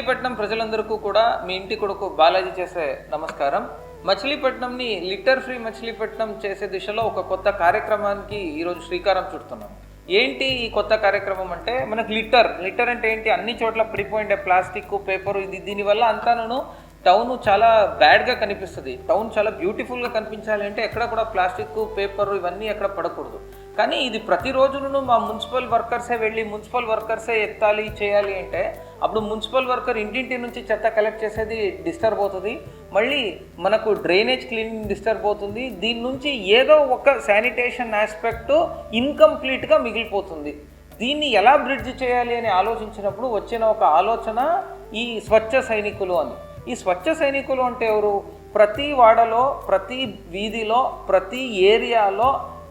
మచిలీపట్నం ప్రజలందరికీ కూడా మీ ఇంటి కొడుకు బాలాజీ చేసే నమస్కారం. మచిలీపట్నంని లిటర్ ఫ్రీ మచిలీపట్నం చేసే దిశలో ఒక కొత్త కార్యక్రమానికి ఈరోజు శ్రీకారం చుడుతున్నాం. ఏంటి ఈ కొత్త కార్యక్రమం అంటే, మనకు లిటర్ అంటే ఏంటి, అన్ని చోట్ల పడిపోయిండే ప్లాస్టిక్ పేపర్, దీనివల్ల అంతాను టౌన్ చాలా బ్యాడ్గా కనిపిస్తుంది. టౌన్ చాలా బ్యూటిఫుల్గా కనిపించాలి అంటే ఎక్కడ కూడా ప్లాస్టిక్ పేపర్ ఇవన్నీ ఎక్కడ పడకూడదు. కానీ ఇది ప్రతిరోజును మా మున్సిపల్ వర్కర్సే వెళ్ళి మున్సిపల్ వర్కర్సే ఎత్తాలి చేయాలి అంటే అప్పుడు మున్సిపల్ వర్కర్ ఇంటింటి నుంచి చెత్త కలెక్ట్ చేసేది డిస్టర్బ్ అవుతుంది, మళ్ళీ మనకు డ్రైనేజ్ క్లీనింగ్ డిస్టర్బ్ అవుతుంది. దీని నుంచి ఏదో ఒక శానిటేషన్ ఆస్పెక్ట్ ఇన్కంప్లీట్గా మిగిలిపోతుంది. దీన్ని ఎలా బ్రిడ్జ్ చేయాలి అని ఆలోచించినప్పుడు వచ్చిన ఒక ఆలోచన ఈ స్వచ్ఛ సైనికులు అని. ఈ స్వచ్ఛ సైనికులు అంటే ఎవరు? ప్రతి వాడలో, ప్రతి వీధిలో, ప్రతి ఏరియాలో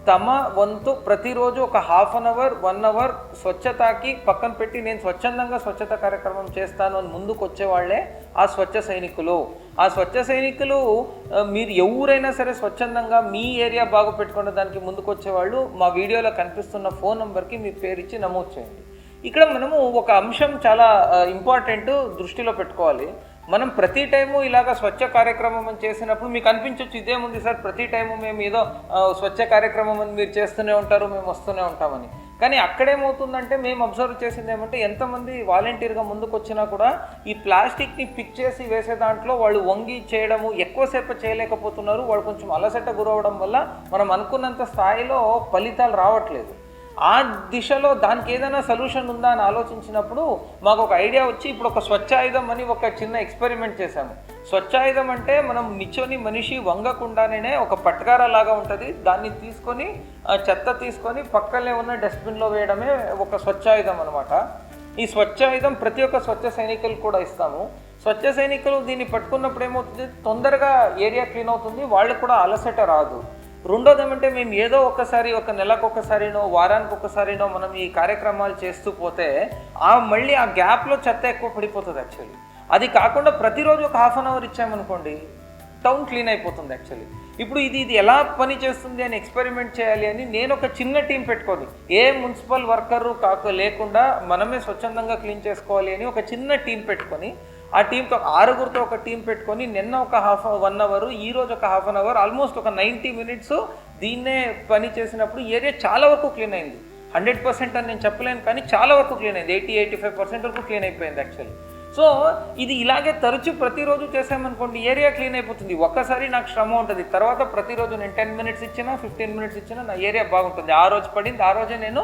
తమ వంతు ప్రతిరోజు ఒక హాఫ్ అన్ అవర్ 1 అవర్ స్వచ్ఛతకి పక్కన పెట్టి నేను స్వచ్ఛందంగా స్వచ్ఛత కార్యక్రమం చేస్తాను అని ముందుకు వచ్చేవాళ్లే ఆ స్వచ్ఛ సైనికులు. ఆ స్వచ్ఛ సైనికులు మీరు ఎవరైనా సరే స్వచ్ఛందంగా మీ ఏరియా బాగు పెట్టుకునే దానికి ముందుకు వచ్చేవాళ్ళు మా వీడియోలో కనిపిస్తున్న ఫోన్ నెంబర్కి మీ పేరు ఇచ్చి నమోదు చేయండి. ఇక్కడ మనము ఒక అంశం చాలా ఇంపార్టెంట్ దృష్టిలో పెట్టుకోవాలి. మనం ప్రతి టైము ఇలాగ స్వచ్ఛ కార్యక్రమం అని చేసినప్పుడు మీకు అనిపించవచ్చు ఇదేముంది సార్, ప్రతి టైము మేము ఏదో స్వచ్ఛ కార్యక్రమం అని మీరు చేస్తూనే ఉంటారు, మేము వస్తూనే ఉంటామని. కానీ అక్కడేమవుతుందంటే మేము అబ్జర్వ్ చేసింది ఏమంటే, ఎంతమంది వాలంటీర్గా ముందుకు వచ్చినా కూడా ఈ ప్లాస్టిక్ని పిక్ చేసి వేసే దాంట్లో వాళ్ళు వంగి చేయడము ఎక్కువసేపు చేయలేకపోతున్నారు. వాళ్ళు కొంచెం అలసట గురవడం వల్ల మనం అనుకున్నంత స్థాయిలో ఫలితాలు రావట్లేదు. ఆ దిశలో దానికి ఏదైనా సొల్యూషన్ ఉందా అని ఆలోచించినప్పుడు మాకు ఒక ఐడియా వచ్చి ఇప్పుడు ఒక స్వచ్ఛాయుధం అని ఒక చిన్న ఎక్స్పెరిమెంట్ చేశాము. స్వచ్ఛాయుధం అంటే మనం నిచ్చొని మనిషి వంగకుండానే ఒక పట్కార లాగా ఉంటుంది, దాన్ని తీసుకొని చెత్త తీసుకొని పక్కనే ఉన్న డస్ట్బిన్లో వేయడమే ఒక స్వచ్ఛాయుధం అనమాట. ఈ స్వచ్ఛాయుధం ప్రతి ఒక్క స్వచ్ఛ సైనికులు కూడా ఇస్తాము. స్వచ్ఛ సైనికులు దీన్ని పట్టుకున్నప్పుడు ఏమవుతుంది, తొందరగా ఏరియా క్లీన్ అవుతుంది, వాళ్ళకు కూడా అలసట రాదు. రెండోది ఏమంటే, మేము ఏదో ఒకసారి ఒక నెలకు ఒకసారినో వారానికి ఒకసారినో మనం ఈ కార్యక్రమాలు చేస్తూ పోతే మళ్ళీ ఆ గ్యాప్లో చెత్త ఎక్కువ పడిపోతుంది యాక్చువల్లీ. అది కాకుండా ప్రతిరోజు ఒక హాఫ్ అన్ అవర్ ఇచ్చామనుకోండి, టౌన్ క్లీన్ అయిపోతుంది యాక్చువల్లీ. ఇప్పుడు ఇది ఎలా పని చేస్తుంది అని ఎక్స్పెరిమెంట్ చేయాలి అని నేను ఒక చిన్న టీం పెట్టుకొని, ఏ మున్సిపల్ వర్కరు లేకుండా మనమే స్వచ్ఛందంగా క్లీన్ చేసుకోవాలి అని ఒక చిన్న టీం పెట్టుకొని, ఆ టీంతో 6గురితో ఒక టీం పెట్టుకొని నిన్న ఒక 1 అవర్, ఈరోజు ఒక హాఫ్ అన్ అవర్, ఆల్మోస్ట్ ఒక 90 మినిట్స్ దీన్నే పని చేసినప్పుడు ఏరియా చాలా వరకు క్లీన్ అయింది. 100% అని నేను చెప్పలేను, కానీ చాలా వరకు క్లీన్ అయింది. 80-85% వరకు క్లీన్ అయిపోయింది యాక్చువల్లీ. సో ఇది ఇలాగే తరచూ ప్రతిరోజు చేసామనుకోండి, ఏరియా క్లీన్ అయిపోతుంది. ఒక్కసారి నాకు శ్రమ ఉంటుంది, తర్వాత ప్రతిరోజు నేను 10 మినిట్స్ ఇచ్చినా 15 మినిట్స్ ఇచ్చినా నా ఏరియా బాగుంటుంది. ఆ రోజు పడింది ఆ రోజే నేను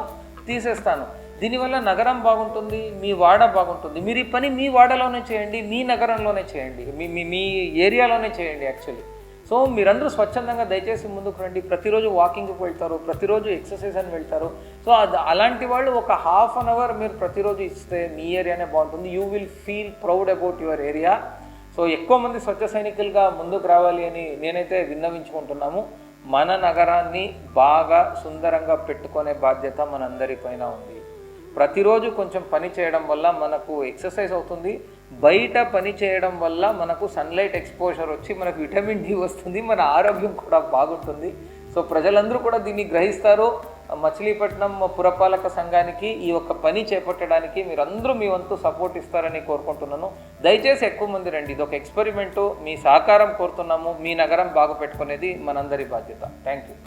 తీసేస్తాను. దీనివల్ల నగరం బాగుంటుంది, మీ వాడ బాగుంటుంది. మీరు ఈ పని మీ వాడలోనే చేయండి, మీ నగరంలోనే చేయండి, మీ ఏరియాలోనే చేయండి యాక్చువల్లీ. సో మీరందరూ స్వచ్ఛందంగా దయచేసి ముందుకు రండి. ప్రతిరోజు వాకింగ్కి వెళ్తారు, ప్రతిరోజు ఎక్సర్సైజ్ అని వెళ్తారు. సో అలాంటి వాళ్ళు ఒక హాఫ్ అన్ అవర్ మీరు ప్రతిరోజు ఇస్తే మీ ఏరియానే బాగుంటుంది. You will feel proud about your area. So ఎక్కువ మంది స్వచ్ఛ సైనికులుగా ముందుకు రావాలి అని నేనైతే విన్నవించుకుంటున్నాము. మన నగరాన్ని బాగా సుందరంగా పెట్టుకునే బాధ్యత మనందరిపైన ఉంది. ప్రతిరోజు కొంచెం పని చేయడం వల్ల మనకు ఎక్సర్సైజ్ అవుతుంది, బయట పని చేయడం వల్ల మనకు సన్లైట్ ఎక్స్పోజర్ వచ్చి మనకు విటమిన్ డి వస్తుంది, మన ఆరోగ్యం కూడా బాగుంటుంది. సో ప్రజలందరూ కూడా దీన్ని గ్రహిస్తారు. మచిలీపట్నం పురపాలక సంఘానికి ఈ ఒక్క పని చేపట్టడానికి మీరందరూ మీ వంతు సపోర్ట్ ఇస్తారని కోరుకుంటున్నాను. దయచేసి ఎక్కువ మంది రండి, ఇది ఒక ఎక్స్పెరిమెంటు, మీ సహకారం కోరుతున్నాము. మీ నగరం బాగు పెట్టుకునేది మనందరి బాధ్యత. Thank you.